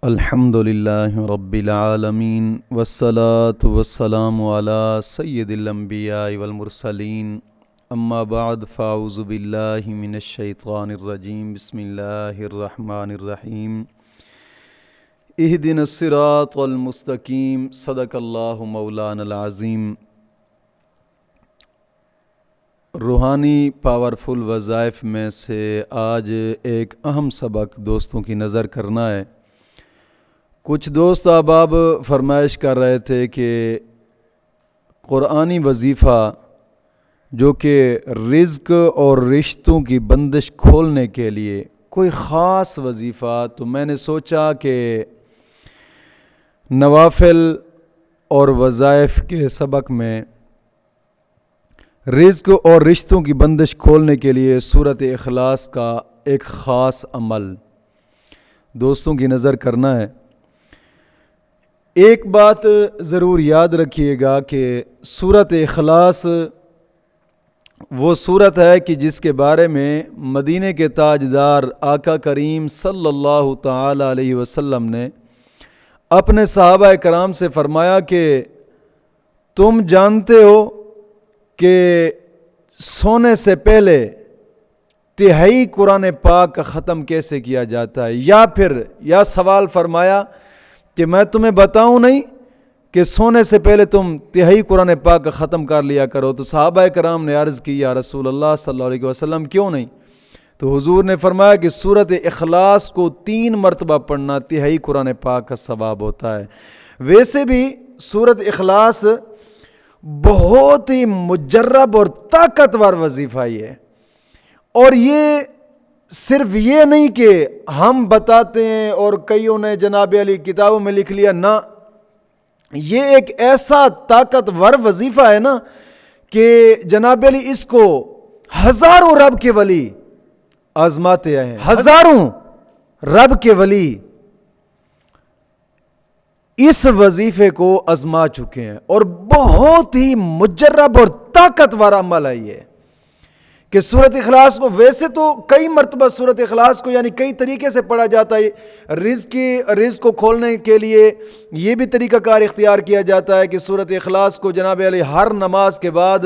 الحمد للہ رب العالمین والصلاة والسلام علی سید الانبیاء والمرسلین اما بعد فاعوذ باللہ من الشیطان الرجیم بسم اللہ الرحمن الرحیم اہدنا الصراط المستقیم صدق اللہ مولانا العظیم۔ روحانی پاورفل وظائف میں سے آج ایک اہم سبق دوستوں کی نظر کرنا ہے۔ کچھ دوست احباب فرمائش کر رہے تھے کہ قرآنی وظیفہ جو کہ رزق اور رشتوں کی بندش کھولنے کے لیے کوئی خاص وظیفہ، تو میں نے سوچا کہ نوافل اور وظائف کے سبق میں رزق اور رشتوں کی بندش کھولنے کے لیے سورۃ اخلاص کا ایک خاص عمل دوستوں کی نظر کرنا ہے۔ ایک بات ضرور یاد رکھیے گا کہ سورۃ اخلاص وہ سورت ہے کہ جس کے بارے میں مدینے کے تاجدار آقا کریم صلی اللہ تعالی علیہ وسلم نے اپنے صحابہ کرام سے فرمایا کہ تم جانتے ہو کہ سونے سے پہلے تہائی قرآن پاک کا ختم کیسے کیا جاتا ہے، یا سوال فرمایا کہ میں تمہیں بتاؤں نہیں کہ سونے سے پہلے تم تہائی قرآن پاک کا ختم کر لیا کرو؟ تو صحابہ کرام نے عرض کی یا رسول اللہ صلی اللہ علیہ وسلم کیوں نہیں؟ تو حضور نے فرمایا کہ سورۃ اخلاص کو 3 مرتبہ پڑھنا تہائی قرآن پاک کا ثواب ہوتا ہے۔ ویسے بھی سورۃ اخلاص بہت ہی مجرب اور طاقتور وظیفہ ہے، اور یہ صرف یہ نہیں کہ ہم بتاتے ہیں اور کئیوں نے جناب علی کتابوں میں لکھ لیا، نہ، یہ ایک ایسا طاقتور وظیفہ ہے نا کہ جناب علی اس کو ہزاروں رب کے ولی آزماتے ہیں، ہزاروں رب کے ولی اس وظیفے کو آزما چکے ہیں، اور بہت ہی مجرب اور طاقتور عمل ہے یہ کہ سورۃ اخلاص کو ویسے تو کئی مرتبہ سورۃ اخلاص کو یعنی کئی طریقے سے پڑھا جاتا ہے۔ رزق کو کھولنے کے لیے یہ بھی طریقہ کار اختیار کیا جاتا ہے کہ سورۃ اخلاص کو جناب علی ہر نماز کے بعد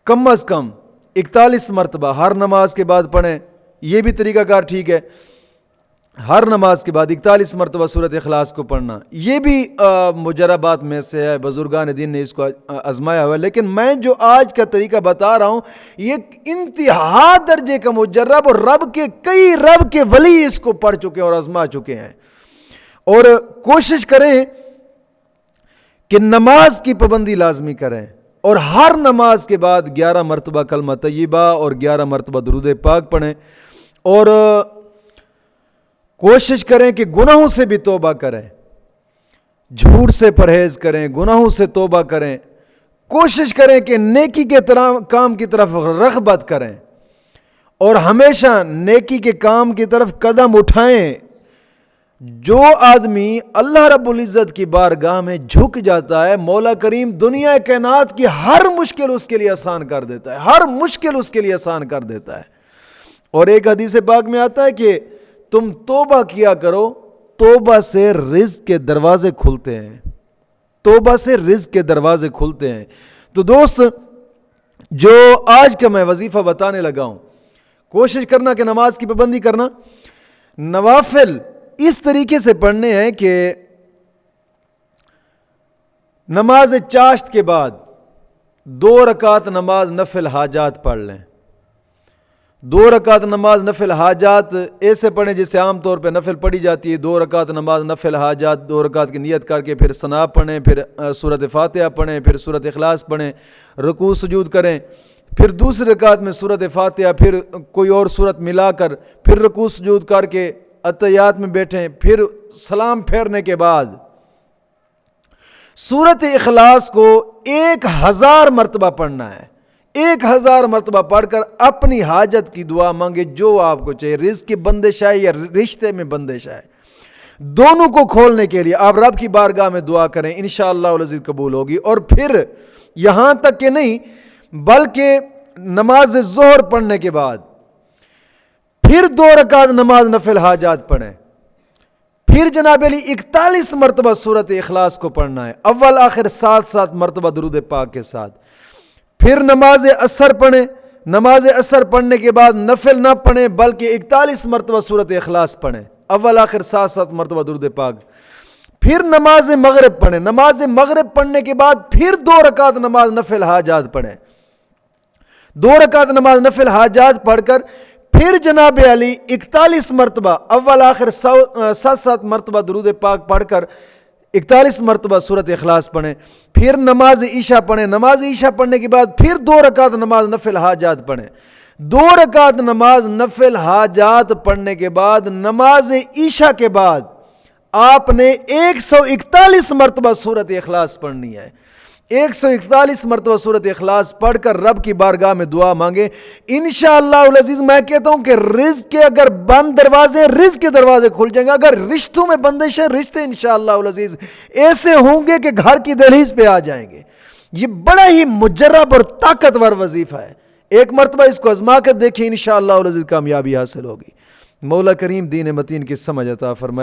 کم از کم 41 مرتبہ ہر نماز کے بعد پڑھیں، یہ بھی طریقہ کار ٹھیک ہے۔ ہر نماز کے بعد 41 مرتبہ سورۃ اخلاص کو پڑھنا، یہ بھی مجربات میں سے ہے، بزرگان دین نے اس کو آزمایا ہوا ہے۔ لیکن میں جو آج کا طریقہ بتا رہا ہوں یہ انتہا درجے کا مجرب، اور کئی رب کے ولی اس کو پڑھ چکے ہیں اور آزما چکے ہیں۔ اور کوشش کریں کہ نماز کی پابندی لازمی کریں، اور ہر نماز کے بعد 11 مرتبہ کلمہ طیبہ اور 11 مرتبہ درود پاک پڑھیں، اور کوشش کریں کہ گناہوں سے بھی توبہ کریں، جھوٹ سے پرہیز کریں، گناہوں سے توبہ کریں، کوشش کریں کہ نیکی کے کام کی طرف رغبت کریں، اور ہمیشہ نیکی کے کام کی طرف قدم اٹھائیں۔ جو آدمی اللہ رب العزت کی بارگاہ میں جھک جاتا ہے، مولا کریم دنیا کائنات کی ہر مشکل اس کے لیے آسان کر دیتا ہے، ہر مشکل اس کے لیے آسان کر دیتا ہے۔ اور ایک حدیث پاک میں آتا ہے کہ تم توبہ کیا کرو، توبہ سے رزق کے دروازے کھلتے ہیں، توبہ سے رزق کے دروازے کھلتے ہیں۔ تو دوست، جو آج کا میں وظیفہ بتانے لگا ہوں، کوشش کرنا کہ نماز کی پابندی کرنا، نوافل اس طریقے سے پڑھنے ہیں کہ نماز چاشت کے بعد 2 رکعت نماز نفل حاجات پڑھ لیں۔ 2 رکعت نماز نفل حاجات ایسے پڑھیں جیسے عام طور پہ نفل پڑھی جاتی ہے۔ 2 رکعت نماز نفل حاجات، 2 رکعت کی نیت کر کے پھر ثنا پڑھیں، پھر سورۃ فاتحہ پڑھیں، پھر سورۃ اخلاص پڑھیں، رکوع سجود کریں، پھر دوسری رکعت میں سورۃ فاتحہ، پھر کوئی اور سورت ملا کر پھر رکوع سجود کر کے اتحیات میں بیٹھیں، پھر سلام پھیرنے کے بعد سورۃ اخلاص کو 1000 مرتبہ پڑھنا ہے۔ 1000 مرتبہ پڑھ کر اپنی حاجت کی دعا مانگے، جو آپ کو چاہیے، رزق کی بندش ہے یا رشتے میں بندش ہے، دونوں کو کھولنے کے لیے آپ رب کی بارگاہ میں دعا کریں، انشاءاللہ العزیز قبول ہوگی۔ اور پھر یہاں تک کہ نہیں بلکہ نماز ظہر پڑھنے کے بعد پھر 2 رکعت نماز نفل حاجات پڑھیں، پھر جناب علی 41 مرتبہ سورت اخلاص کو پڑھنا ہے، اول آخر 7 مرتبہ درود پاک کے ساتھ. پھر نماز عصر پڑھیں، نماز عصر پڑھنے کے بعد نفل نہ پڑھیں بلکہ 41 مرتبہ سورت اخلاص پڑھیں، اول آخر 7 مرتبہ درود پاک. پھر نماز مغرب پڑھیں، نماز مغرب پڑھنے کے بعد پھر 2 رکعت نماز نفل حاجات پڑھیں، 2 رکعت نماز نفل حاجات پڑھ کر پھر جناب علی 41 مرتبہ اول آخر 7 مرتبہ درود پاک پڑھ کر 41 مرتبہ سورت اخلاص پڑھیں. پھر نماز عشاء پڑھیں، نماز عشاء پڑھنے کے بعد پھر 2 رکعت نماز نفل حاجات پڑھیں. 2 رکعت نماز نفل حاجات پڑھنے کے بعد نماز عشاء کے بعد آپ نے 141 مرتبہ سورت اخلاص پڑھنی ہے. 141 مرتبہ سورت اخلاص پڑھ کر رب کی بارگاہ میں دعا مانگے. انشاءاللہ العزیز میں کہتا ہوں کہ رزق کے اگر بند دروازے، رزق کے دروازے کھل جائیں گے. اگر رشتوں میں بندشیں، رشتے انشاءاللہ العزیز ایسے ہوں گے کہ گھر کی دہلیز پہ آ جائیں گے. یہ بڑا ہی مجرب اور طاقتور وظیفہ ہے. ایک مرتبہ اس کو آزما کر دیکھیں، انشاءاللہ العزیز کامیابی حاصل ہوگی. مولا کریم دین متین کی سمجھ عطا فرمائے.